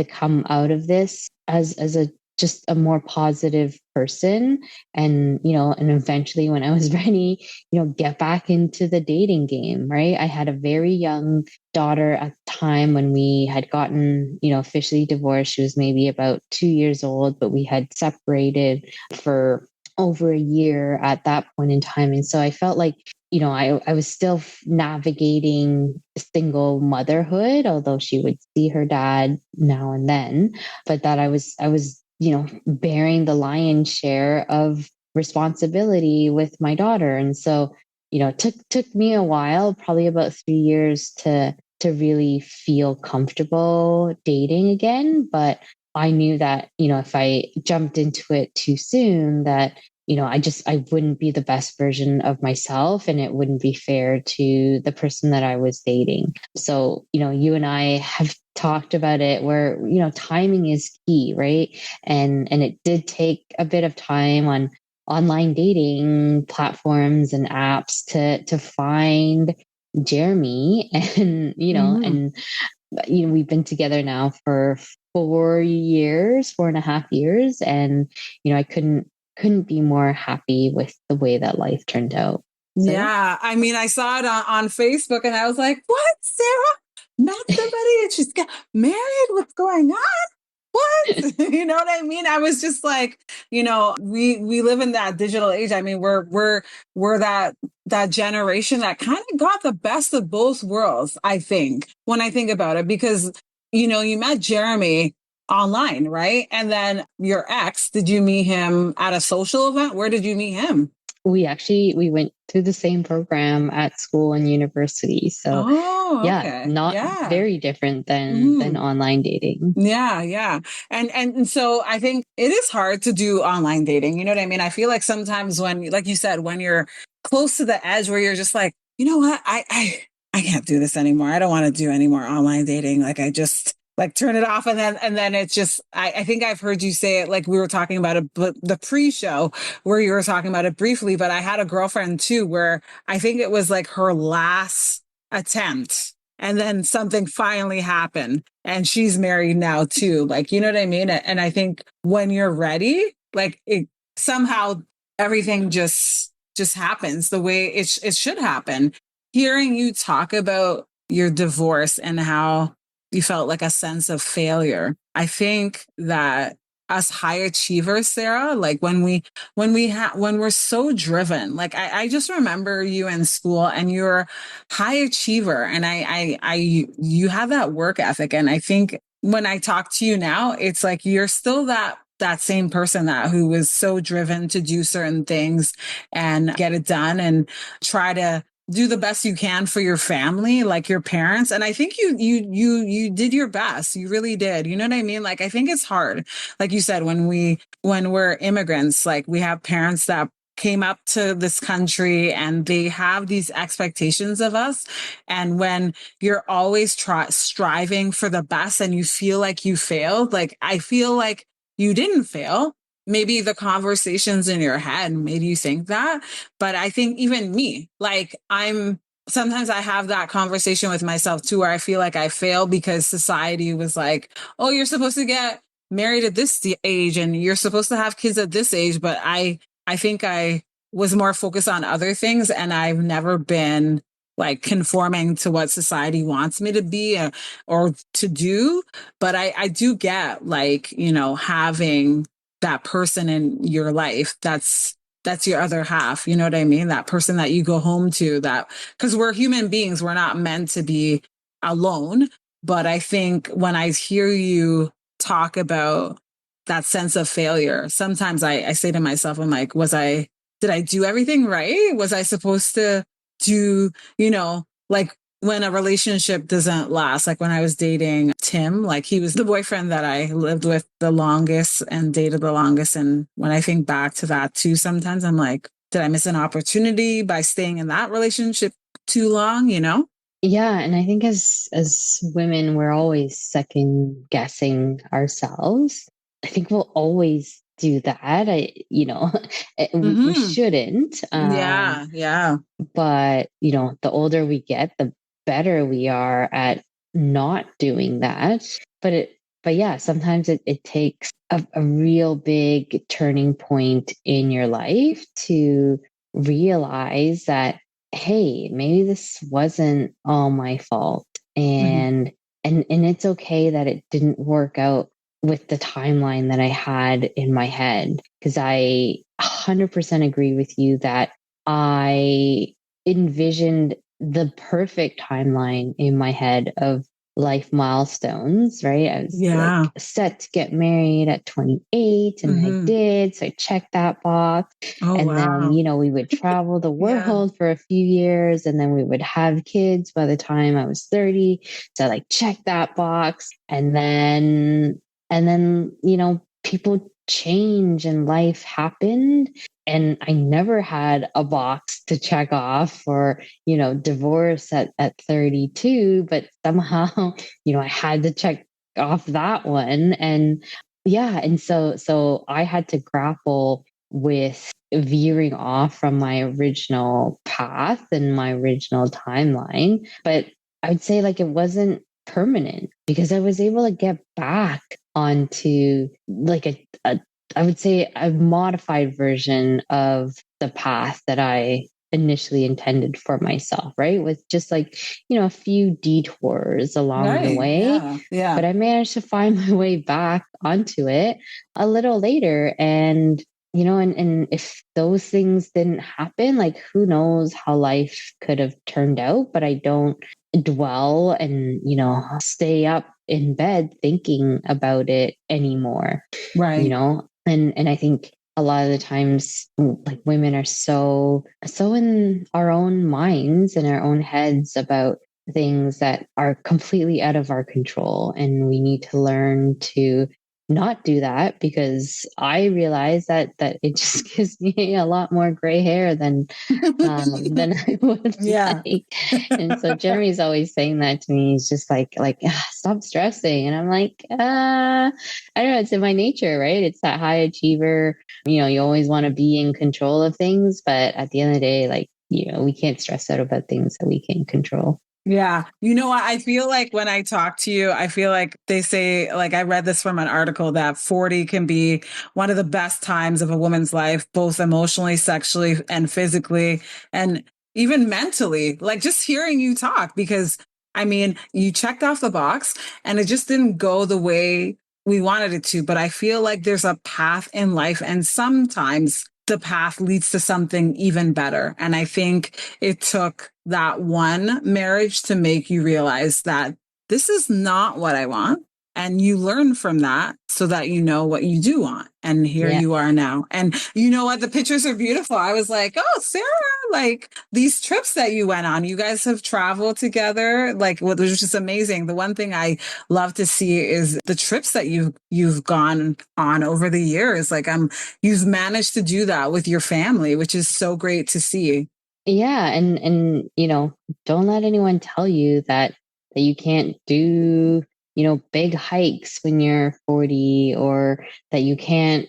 Speaker 2: come out of this as a just a more positive person. And, and eventually when I was ready, get back into the dating game, right? I had a very young daughter at the time when we had gotten, officially divorced. She was maybe about 2 years old, but we had separated for over a year at that point in time. And so I felt like, I was still navigating single motherhood, although she would see her dad now and then, but that I was, bearing the lion's share of responsibility with my daughter. And so, it took me a while, probably about 3 years to really feel comfortable dating again. But I knew that, if I jumped into it too soon, that I wouldn't be the best version of myself, and it wouldn't be fair to the person that I was dating. So, you and I have talked about it where, timing is key, right? And it did take a bit of time on online dating platforms and apps to find Jeremy. And,
Speaker 1: Mm-hmm.
Speaker 2: and, we've been together now for 4 years, 4.5 years. And, I couldn't be more happy with the way that life turned out. So,
Speaker 1: Yeah. I mean, I saw it on Facebook and I was like, what? Sarah met somebody and she's got married? What's going on? What? You know what I mean? I was just like, we live in that digital age. I mean, we're that generation that kind of got the best of both worlds, I think, when I think about it, because you met Jeremy online, right? And then your ex, did you meet him at a social event? Where did you meet him?
Speaker 2: we went through the same program at school and university. So
Speaker 1: Oh,
Speaker 2: yeah,
Speaker 1: okay.
Speaker 2: not
Speaker 1: Yeah.
Speaker 2: very different than online dating.
Speaker 1: Yeah, yeah. And so I think it is hard to do online dating. You know what I mean? I feel like sometimes when, like you said, when you're close to the edge where you're just like, you know what? I can't do this anymore. I don't want to do any more online dating. Like I just like turn it off, and then it's just I think I've heard you say it, like we were talking about it, but the pre-show where you were talking about it briefly, but I had a girlfriend too where I think it was like her last attempt, and then something finally happened and she's married now too. Like, you know what I mean? And I think when you're ready, like it somehow everything just happens the way it should happen. Hearing you talk about your divorce and how you felt like a sense of failure, I think that us high achievers, Sarah. Like when we're so driven, like I just remember you in school and you're high achiever, and you have that work ethic. And I think when I talk to you now, it's like you're still that same person that who was so driven to do certain things and get it done and try to do the best you can for your family, like your parents. And I think you did your best. You really did. You know what I mean? Like, I think it's hard. Like you said, when we're immigrants, like we have parents that came up to this country and they have these expectations of us. And when you're always striving for the best and you feel like you failed, like I feel like you didn't fail. Maybe the conversations in your head made you think that. But I think even me, like sometimes I have that conversation with myself too, where I feel like I failed because society was like, oh, you're supposed to get married at this age and you're supposed to have kids at this age. But I think I was more focused on other things, and I've never been like conforming to what society wants me to be or to do. But I do get like, having that person in your life that's your other half. You know what I mean? That person that you go home to, that because we're human beings, we're not meant to be alone. But I think when I hear you talk about that sense of failure, sometimes I say to myself, I'm like, did I do everything right? Was I supposed to do, like when a relationship doesn't last, like when I was dating Tim, like he was the boyfriend that I lived with the longest and dated the longest. And when I think back to that too, sometimes I'm like, did I miss an opportunity by staying in that relationship too long,
Speaker 2: Yeah, and I think as women, we're always second guessing ourselves. I think we'll always do that. We shouldn't.
Speaker 1: Yeah.
Speaker 2: But the older we get, the better we are at not doing that. But yeah, sometimes it takes a real big turning point in your life to realize that, hey, maybe this wasn't all my fault. And it's okay that it didn't work out with the timeline that I had in my head. Because I 100% agree with you that I envisioned the perfect timeline in my head of life milestones, right? I was like set to get married at 28 and I did. So I checked that box.
Speaker 1: Oh,
Speaker 2: and
Speaker 1: wow.
Speaker 2: then, we would travel the world for a few years and then we would have kids by the time I was 30. So I like checked that box. And then, people change and life happened. And I never had a box to check off for, divorce at 32, but somehow, I had to check off that one. And yeah. And so I had to grapple with veering off from my original path and my original timeline. But I'd say like it wasn't permanent because I was able to get back onto like I would say a modified version of the path that I initially intended for myself, right? With just like, a few detours along the way.
Speaker 1: Yeah.
Speaker 2: But I managed to find my way back onto it a little later. And, and if those things didn't happen, like who knows how life could have turned out, but I don't dwell and, stay up in bed thinking about it anymore.
Speaker 1: Right.
Speaker 2: And I think a lot of the times like women are so in our own minds and our own heads about things that are completely out of our control. And we need to learn to not do that, because I realize that it just gives me a lot more gray hair than I would like. And so Jeremy's always saying that to me. He's just like stop stressing. And I'm like, I don't know, it's in my nature, right? It's that high achiever. You always want to be in control of things, but at the end of the day, like, we can't stress out about things that we can't control.
Speaker 1: Yeah. I feel like when I talk to you, I feel like they say, like I read this from an article, that 40 can be one of the best times of a woman's life, both emotionally, sexually, and physically, and even mentally. Like just hearing you talk, because I mean, you checked off the box and it just didn't go the way we wanted it to, but I feel like there's a path in life, and sometimes the path leads to something even better. And I think it took that one marriage to make you realize that this is not what I want. And you learn from that so that you know what you do want. And here
Speaker 2: Yeah.
Speaker 1: you are now. And you know what? The pictures are beautiful. I was like, oh, Sarah, like these trips that you went on, you guys have traveled together, like, which is just amazing. The one thing I love to see is the trips that you've gone on over the years. Like, you've managed to do that with your family, which is so great to see.
Speaker 2: Yeah, and don't let anyone tell you that you can't do, big hikes when you're 40, or that you can't,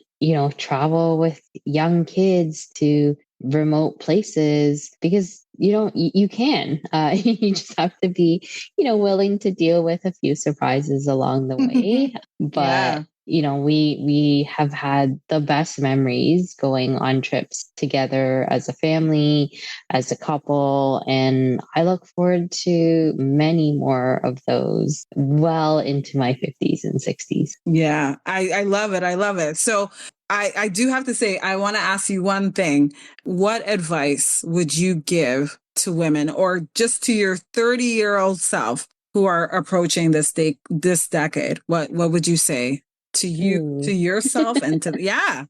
Speaker 2: travel with young kids to remote places, because you can. You just have to be, willing to deal with a few surprises along the way. But
Speaker 1: Yeah.
Speaker 2: we have had the best memories going on trips together as a family, as a couple, and I look forward to many more of those well into my 50s and 60s.
Speaker 1: Yeah, I love it. I love it. So I do have to say, I want to ask you one thing. What advice would you give to women, or just to your 30-year-old self who are approaching this decade? What would you say to you, to
Speaker 2: Ooh.
Speaker 1: yourself, and to, yeah.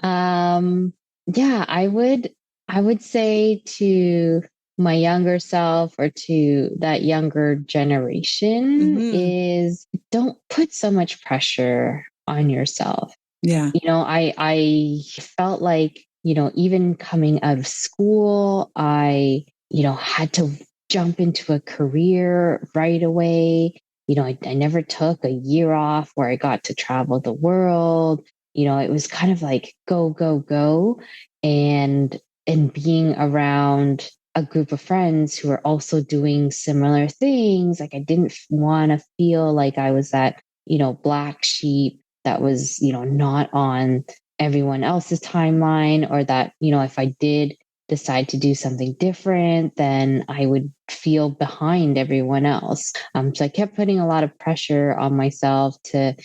Speaker 2: Um, yeah, I would say to my younger self, or to that younger generation,
Speaker 1: Hmm.
Speaker 2: is don't put so much pressure on yourself.
Speaker 1: Yeah.
Speaker 2: I felt like, even coming out of school, I, had to jump into a career right away. I never took a year off where I got to travel the world. It was kind of like go, go, go. And being around a group of friends who are also doing similar things, like I didn't want to feel like I was that, black sheep that was, not on everyone else's timeline, or that, if I did decide to do something different, then I would feel behind everyone else. So I kept putting a lot of pressure on myself to,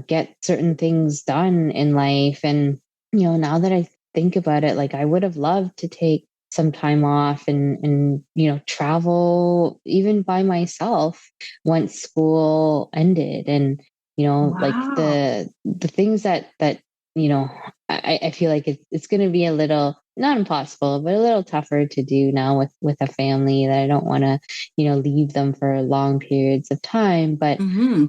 Speaker 2: get certain things done in life. And, now that I think about it, like I would have loved to take some time off and travel even by myself once school ended. And like
Speaker 1: Wow.
Speaker 2: the things that I feel like it's going to be a little, not impossible, but a little tougher to do now with a family, that I don't want to leave them for long periods of time. But
Speaker 1: Hmm.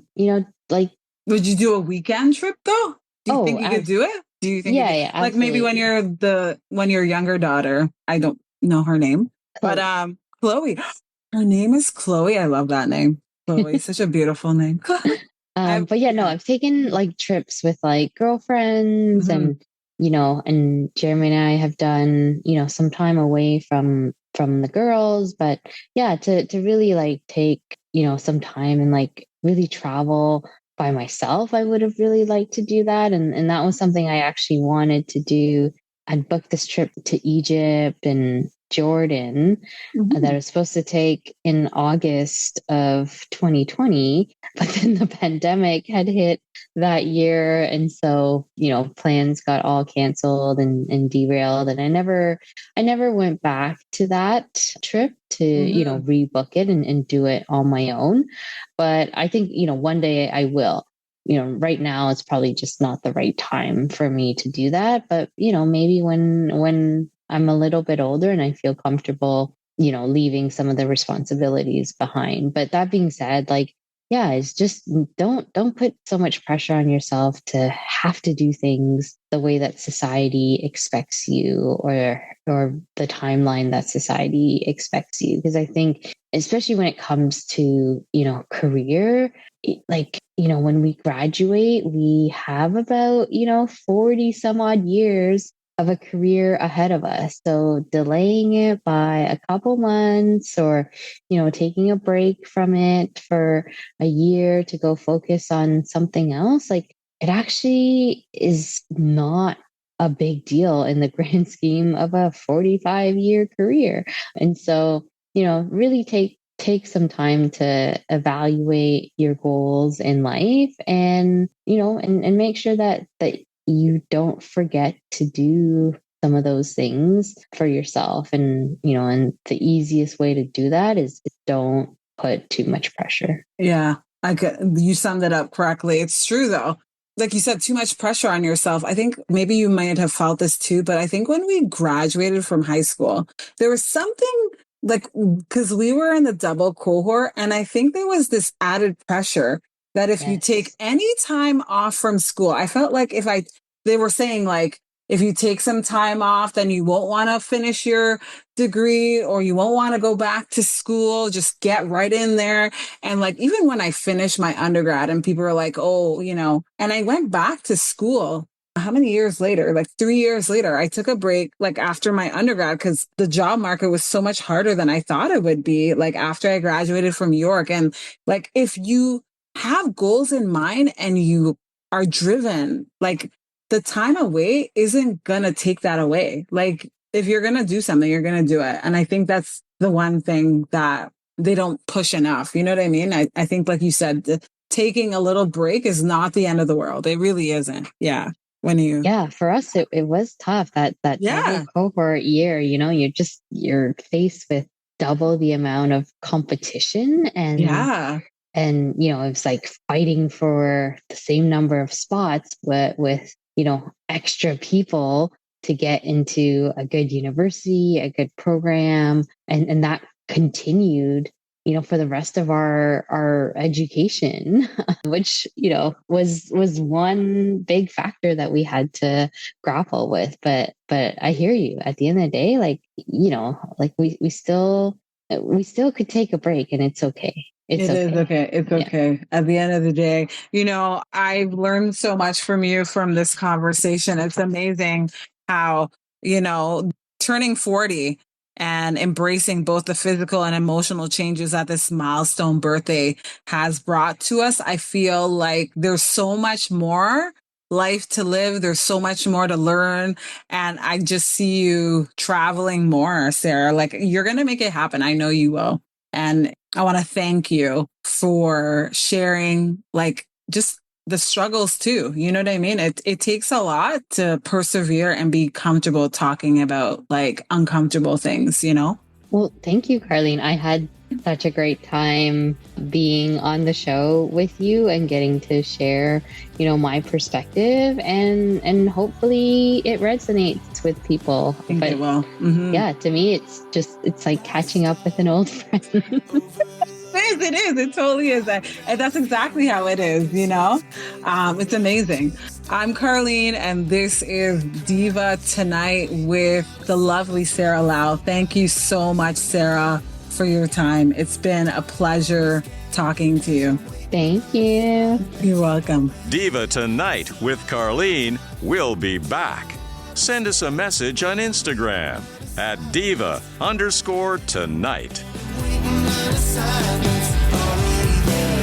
Speaker 2: like,
Speaker 1: Would you do a weekend trip though? Do you
Speaker 2: oh,
Speaker 1: think you could do it? Do you think you
Speaker 2: yeah,
Speaker 1: could,
Speaker 2: yeah,
Speaker 1: like, maybe when
Speaker 2: absolutely.
Speaker 1: you're when your younger daughter, I don't know her name, but
Speaker 2: Chloe.
Speaker 1: Chloe, her name is Chloe. I love that name. Chloe, such a beautiful name. Chloe.
Speaker 2: But yeah, no,
Speaker 1: Yeah.
Speaker 2: I've taken like trips with like girlfriends,
Speaker 1: Hmm.
Speaker 2: and Jeremy and I have done, some time away from the girls. But yeah, to really like take, some time and like really travel by myself, I would have really liked to do that. And that was something I actually wanted to do. I'd booked this trip to Egypt and Jordan that I
Speaker 1: Hmm.
Speaker 2: was supposed to take in August of 2020, but then the pandemic had hit that year. And so, plans got all canceled and derailed. And I never went back to that trip to,
Speaker 1: Hmm.
Speaker 2: rebook it and do it on my own. But I think, one day I will. Right now it's probably just not the right time for me to do that. But, maybe when I'm a little bit older and I feel comfortable, leaving some of the responsibilities behind. But that being said, like, yeah, it's just don't put so much pressure on yourself to have to do things the way that society expects you, or the timeline that society expects you. Because I think, especially when it comes to, career, like, when we graduate, we have about, 40 some odd years of a career ahead of us. So delaying it by a couple months, or, taking a break from it for a year to go focus on something else, like it actually is not a big deal in the grand scheme of a 45-year career. And so, really take some time to evaluate your goals in life, and, and make sure that you don't forget to do some of those things for yourself. And, and the easiest way to do that is don't put too much pressure.
Speaker 1: Yeah, you summed it up correctly. It's true though. Like you said, too much pressure on yourself. I think maybe you might have felt this too, but I think when we graduated from high school, there was something like, because we were in the double cohort, and I think there was this added pressure that if you take any time off from school, I felt like they were saying like, if you take some time off, then you won't want to finish your degree, or you won't want to go back to school. Just get right in there. And like, even when I finished my undergrad and people were like, oh, and I went back to school. How many years later? Like 3 years later, I took a break like after my undergrad, because the job market was so much harder than I thought it would be, like after I graduated from York. And like, if you have goals in mind and you are driven, like, the time away isn't going to take that away. Like, if you're going to do something, you're going to do it. And I think that's the one thing that they don't push enough. You know what I mean? I think, like you said, taking a little break is not the end of the world. It really isn't. Yeah.
Speaker 2: For us, it was tough. That double cohort year, you're faced with double the amount of competition. And it was like fighting for the same number of spots, but with extra people to get into a good university, a good program. And that continued, for the rest of our education, which, was one big factor that we had to grapple with. But I hear you. At the end of the day, like, like we still could take a break, and it's okay. It's okay.
Speaker 1: It's okay. At the end of the day, I've learned so much from you from this conversation. It's amazing how, turning 40 and embracing both the physical and emotional changes that this milestone birthday has brought to us. I feel like there's so much more life to live. There's so much more to learn. And I just see you traveling more, Sarah. Like, you're going to make it happen. I know you will. And I want to thank you for sharing, like, just the struggles too. You know what I mean? It takes a lot to persevere and be comfortable talking about like uncomfortable things,
Speaker 2: Well, thank you, Carlene. I had such a great time being on the show with you and getting to share, my perspective, and hopefully it resonates with people.
Speaker 1: I think it will. Mm-hmm.
Speaker 2: Yeah, to me, it's like catching up with an old friend.
Speaker 1: It is. It totally is. And that's exactly how it is, It's amazing. I'm Carlene, and this is Diva Tonight with the lovely Sarah Lau. Thank you so much, Sarah, for your time. It's been a pleasure talking to you.
Speaker 2: Thank you.
Speaker 1: You're welcome.
Speaker 3: Diva Tonight with Carlene will be back. Send us a message on Instagram at diva_tonight.
Speaker 4: Silence already there.